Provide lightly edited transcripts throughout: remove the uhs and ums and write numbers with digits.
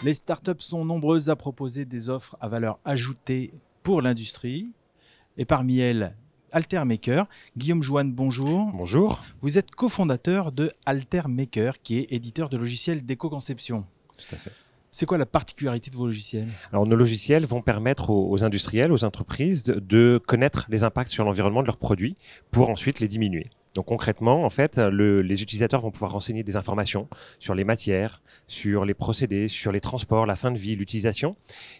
Les startups sont nombreuses à proposer des offres à valeur ajoutée pour l'industrie. Et parmi elles, Altermaker. Guillaume Joanne, bonjour. Bonjour. Vous êtes cofondateur de Altermaker, qui est éditeur de logiciels d'éco-conception. Tout à fait. C'est quoi la particularité de vos logiciels ? Alors, nos logiciels vont permettre aux industriels, aux entreprises de connaître les impacts sur l'environnement de leurs produits pour ensuite les diminuer. Donc concrètement, en fait, les utilisateurs vont pouvoir renseigner des informations sur les matières, sur les procédés, sur les transports, la fin de vie, l'utilisation.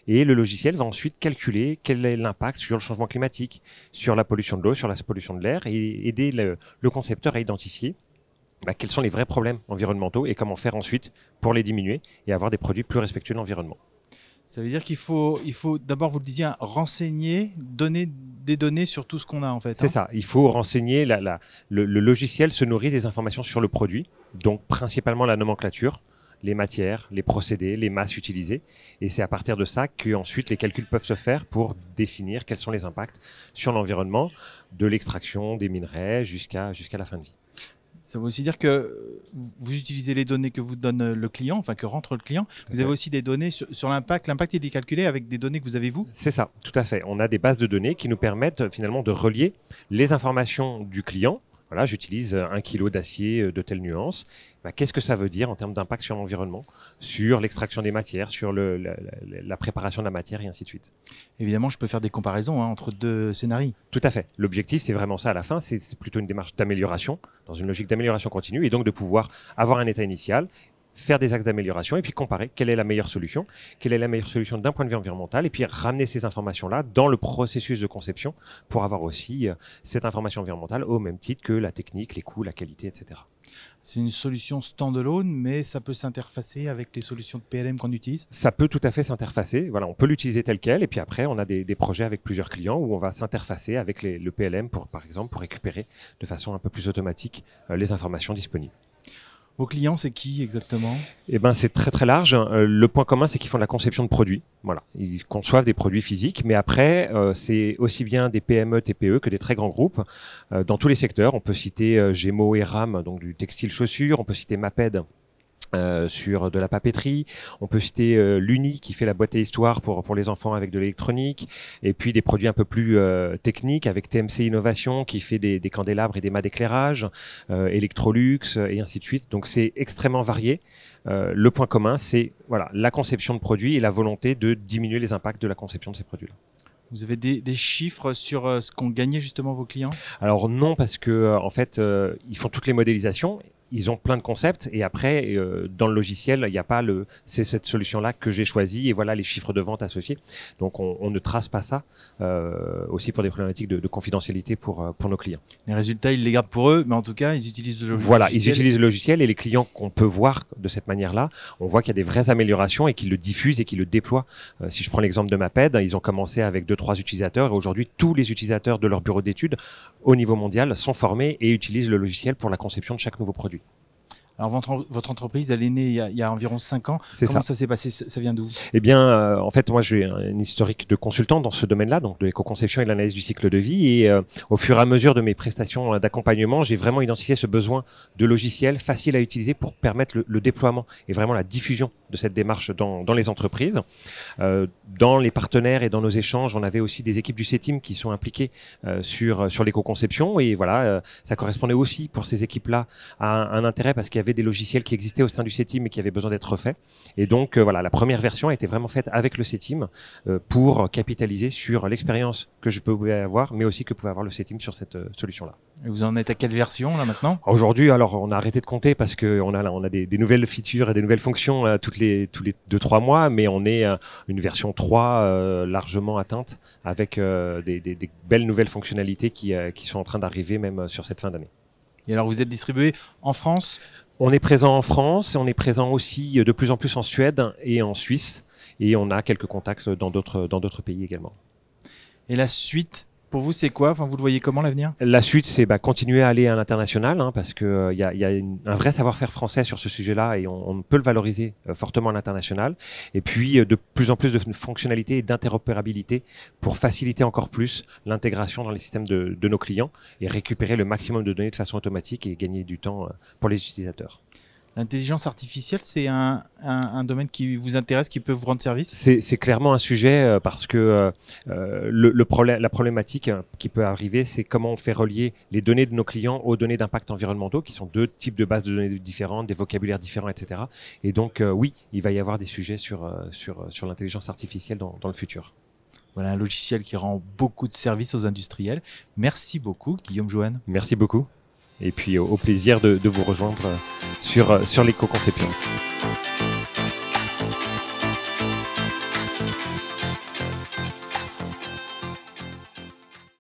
Et le logiciel va ensuite calculer quel est l'impact sur le changement climatique, sur la pollution de l'eau, sur la pollution de l'air et aider le concepteur à identifier quels sont les vrais problèmes environnementaux et comment faire ensuite pour les diminuer et avoir des produits plus respectueux de l'environnement. Ça veut dire qu'il faut d'abord, vous le disiez, renseigner, donner des données sur tout ce qu'on a en fait. C'est ça, il faut renseigner, le logiciel se nourrit des informations sur le produit, donc principalement la nomenclature, les matières, les procédés, les masses utilisées. Et c'est à partir de ça qu'ensuite les calculs peuvent se faire pour définir quels sont les impacts sur l'environnement, de l'extraction des minerais jusqu'à la fin de vie. Ça veut aussi dire que vous utilisez les données que vous donne le client, enfin que rentre le client. Vous avez aussi des données sur l'impact. L'impact, il est calculé avec des données que vous avez vous ? C'est ça, tout à fait. On a des bases de données qui nous permettent finalement de relier les informations du client. Voilà, j'utilise 1 kg d'acier de telle nuance. Qu'est-ce que ça veut dire en termes d'impact sur l'environnement, sur l'extraction des matières, sur la préparation de la matière et ainsi de suite. Évidemment, je peux faire des comparaisons entre deux scénarios. Tout à fait. L'objectif, c'est vraiment ça à la fin. C'est plutôt une démarche d'amélioration, dans une logique d'amélioration continue, et donc de pouvoir avoir un état initial, faire des axes d'amélioration et puis comparer quelle est la meilleure solution d'un point de vue environnemental et puis ramener ces informations-là dans le processus de conception pour avoir aussi cette information environnementale au même titre que la technique, les coûts, la qualité, etc. C'est une solution standalone, mais ça peut s'interfacer avec les solutions de PLM qu'on utilise ? Ça peut tout à fait s'interfacer. Voilà, on peut l'utiliser tel quel et puis après, on a des projets avec plusieurs clients où on va s'interfacer avec le PLM, par exemple, pour récupérer de façon un peu plus automatique les informations disponibles. Vos clients, c'est qui exactement ? C'est très très large. Le point commun, c'est qu'ils font de la conception de produits. Voilà, ils conçoivent des produits physiques, mais après, c'est aussi bien des PME, TPE que des très grands groupes dans tous les secteurs. On peut citer Gémeaux et RAM, donc du textile chaussure. On peut citer Maped. Sur de la papeterie, on peut citer l'Uni qui fait la boîte et histoire pour les enfants avec de l'électronique, et puis des produits un peu plus techniques avec TMC Innovation qui fait des candélabres et des mâts d'éclairage, Electrolux et ainsi de suite. Donc c'est extrêmement varié. Le point commun, c'est la conception de produits et la volonté de diminuer les impacts de la conception de ces produits-là. Vous avez des chiffres sur ce qu'ont gagné justement vos clients ? Alors non, parce que en fait, ils font toutes les modélisations. Ils ont plein de concepts et après, dans le logiciel, il n'y a pas c'est cette solution-là que j'ai choisie et voilà les chiffres de vente associés. Donc, on ne trace pas ça aussi pour des problématiques de confidentialité pour nos clients. Les résultats, ils les gardent pour eux, mais en tout cas, ils utilisent le logiciel. Voilà, ils utilisent le logiciel et les clients qu'on peut voir de cette manière-là, on voit qu'il y a des vraies améliorations et qu'ils le diffusent et qu'ils le déploient. Si je prends l'exemple de Maped, ils ont commencé avec 2-3 utilisateurs et aujourd'hui, tous les utilisateurs de leur bureau d'études au niveau mondial sont formés et utilisent le logiciel pour la conception de chaque nouveau produit. Alors, votre entreprise, elle est née il y a environ 5 ans. Comment ça s'est passé ? Ça vient d'où ? Eh bien, en fait, moi, j'ai un historique de consultant dans ce domaine-là, donc de l'éco-conception et de l'analyse du cycle de vie. Et au fur et à mesure de mes prestations d'accompagnement, j'ai vraiment identifié ce besoin de logiciels faciles à utiliser pour permettre le déploiement et vraiment la diffusion de cette démarche dans les entreprises. Dans les partenaires et dans nos échanges, on avait aussi des équipes du CETIM qui sont impliquées sur l'éco-conception. Et voilà, ça correspondait aussi pour ces équipes-là à un intérêt parce qu'il y avait des logiciels qui existaient au sein du CETIM et qui avaient besoin d'être refaits. Et donc, la première version a été vraiment faite avec le CETIM pour capitaliser sur l'expérience que je pouvais avoir, mais aussi que pouvait avoir le CETIM sur cette solution-là. Et vous en êtes à quelle version là maintenant ? Aujourd'hui, alors on a arrêté de compter parce qu'on a des nouvelles features et des nouvelles fonctions tous les 2-3 mois, mais on est une version 3 largement atteinte avec des belles nouvelles fonctionnalités qui sont en train d'arriver même sur cette fin d'année. Et alors, vous êtes distribué en France ? On est présent en France, on est présent aussi de plus en plus en Suède et en Suisse, et on a quelques contacts dans d'autres pays également. Et la suite, pour vous, c'est quoi ? Enfin, vous le voyez comment l'avenir ? La suite, c'est continuer à aller à l'international, parce que y a un vrai savoir-faire français sur ce sujet-là et on peut le valoriser fortement à l'international. Et puis de plus en plus de fonctionnalités et d'interopérabilité pour faciliter encore plus l'intégration dans les systèmes de nos clients et récupérer le maximum de données de façon automatique et gagner du temps pour les utilisateurs. L'intelligence artificielle, c'est un domaine qui vous intéresse, qui peut vous rendre service? C'est clairement un sujet parce que la problématique qui peut arriver, c'est comment on fait relier les données de nos clients aux données d'impact environnementaux, qui sont deux types de bases de données différentes, des vocabulaires différents, etc. Et donc, oui, il va y avoir des sujets sur l'intelligence artificielle dans le futur. Voilà un logiciel qui rend beaucoup de services aux industriels. Merci beaucoup, Guillaume Joanne. Merci beaucoup. Et puis au plaisir de vous rejoindre sur l'éco-conception.